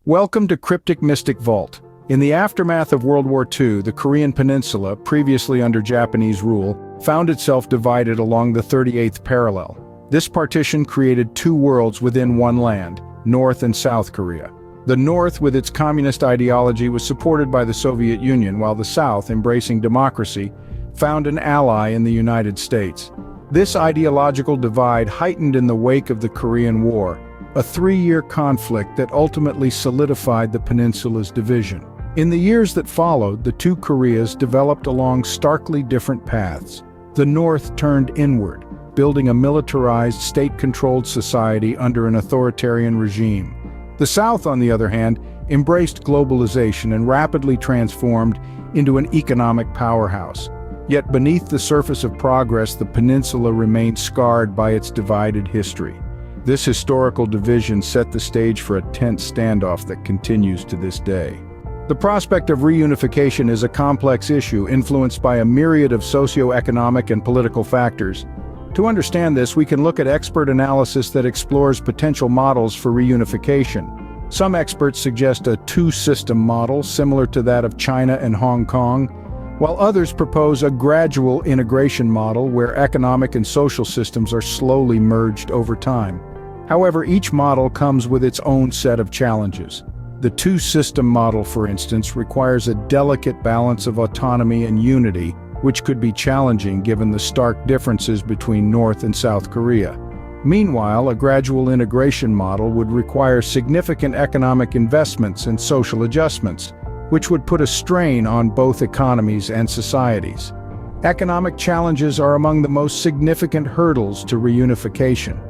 Welcome to Cryptic Mystic Vault. In the aftermath of World War II, the Korean Peninsula, previously under Japanese rule, found itself divided along the 38th parallel. This partition created two worlds within one land, North and South Korea. The North, with its communist ideology, was supported by the Soviet Union, while the South, embracing democracy, found an ally in the United States. This ideological divide heightened in the wake of the Korean War, a 3-year conflict that ultimately solidified the peninsula's division. In the years that followed, the two Koreas developed along starkly different paths. The North turned inward, building a militarized, state-controlled society under an authoritarian regime. The South, on the other hand, embraced globalization and rapidly transformed into an economic powerhouse. Yet beneath the surface of progress, the peninsula remained scarred by its divided history. This historical division set the stage for a tense standoff that continues to this day. The prospect of reunification is a complex issue influenced by a myriad of socio-economic and political factors. To understand this, we can look at expert analysis that explores potential models for reunification. Some experts suggest a two-system model similar to that of China and Hong Kong, while others propose a gradual integration model where economic and social systems are slowly merged over time. However, each model comes with its own set of challenges. The two-system model, for instance, requires a delicate balance of autonomy and unity, which could be challenging given the stark differences between North and South Korea. Meanwhile, a gradual integration model would require significant economic investments and social adjustments, which would put a strain on both economies and societies. Economic challenges are among the most significant hurdles to reunification.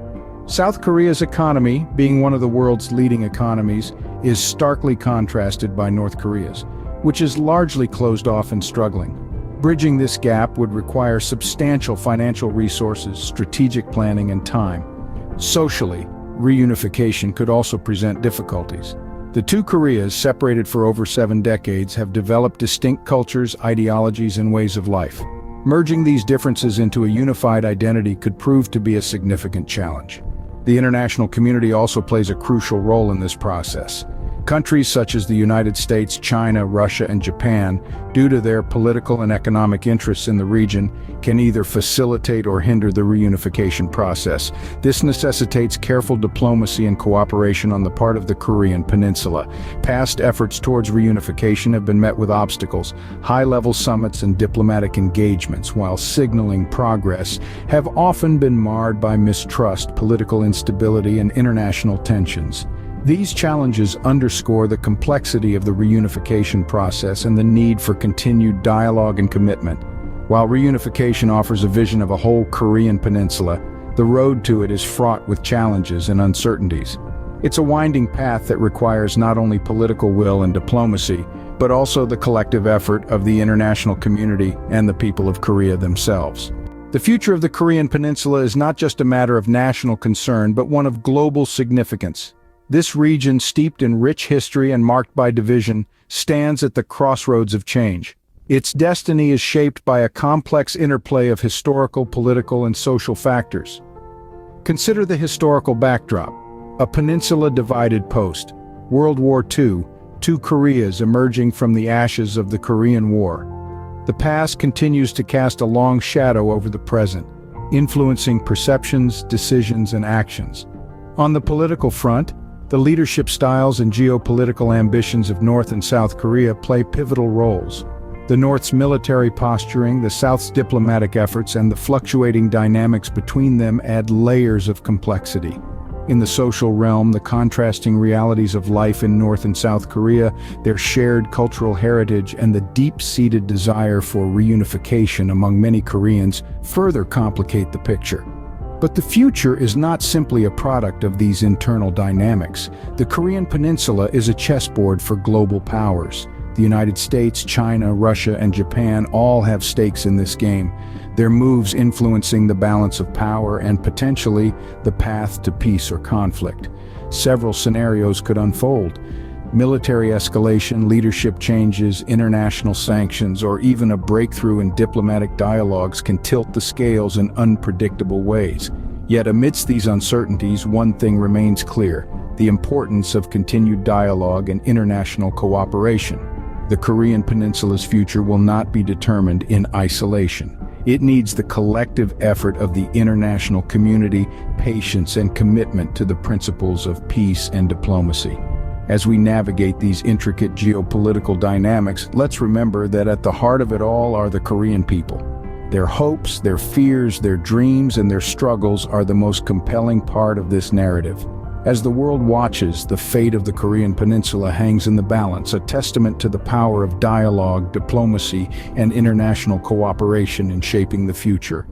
South Korea's economy, being one of the world's leading economies, is starkly contrasted by North Korea's, which is largely closed off and struggling. Bridging this gap would require substantial financial resources, strategic planning, and time. Socially, reunification could also present difficulties. The two Koreas, separated for over 7 decades, have developed distinct cultures, ideologies, and ways of life. Merging these differences into a unified identity could prove to be a significant challenge. The international community also plays a crucial role in this process. Countries such as the United States, China, Russia, and Japan, due to their political and economic interests in the region, can either facilitate or hinder the reunification process. This necessitates careful diplomacy and cooperation on the part of the Korean Peninsula. Past efforts towards reunification have been met with obstacles. High-level summits and diplomatic engagements, while signaling progress, have often been marred by mistrust, political instability, and international tensions. These challenges underscore the complexity of the reunification process and the need for continued dialogue and commitment. While reunification offers a vision of a whole Korean peninsula, the road to it is fraught with challenges and uncertainties. It's a winding path that requires not only political will and diplomacy, but also the collective effort of the international community and the people of Korea themselves. The future of the Korean Peninsula is not just a matter of national concern, but one of global significance. This region, steeped in rich history and marked by division, stands at the crossroads of change. Its destiny is shaped by a complex interplay of historical, political, and social factors. Consider the historical backdrop: a peninsula divided post World War II, two Koreas emerging from the ashes of the Korean War. The past continues to cast a long shadow over the present, influencing perceptions, decisions, and actions. On the political front, the leadership styles and geopolitical ambitions of North and South Korea play pivotal roles. The North's military posturing, the South's diplomatic efforts, and the fluctuating dynamics between them add layers of complexity. In the social realm, the contrasting realities of life in North and South Korea, their shared cultural heritage, and the deep-seated desire for reunification among many Koreans further complicate the picture. But the future is not simply a product of these internal dynamics. The Korean Peninsula is a chessboard for global powers. The United States, China, Russia, and Japan all have stakes in this game, their moves influencing the balance of power and potentially the path to peace or conflict. Several scenarios could unfold. Military escalation, leadership changes, international sanctions, or even a breakthrough in diplomatic dialogues can tilt the scales in unpredictable ways. Yet amidst these uncertainties, one thing remains clear: the importance of continued dialogue and international cooperation. The Korean Peninsula's future will not be determined in isolation. It needs the collective effort of the international community, patience, and commitment to the principles of peace and diplomacy. As we navigate these intricate geopolitical dynamics, let's remember that at the heart of it all are the Korean people. Their hopes, their fears, their dreams, and their struggles are the most compelling part of this narrative. As the world watches, the fate of the Korean Peninsula hangs in the balance, a testament to the power of dialogue, diplomacy, and international cooperation in shaping the future.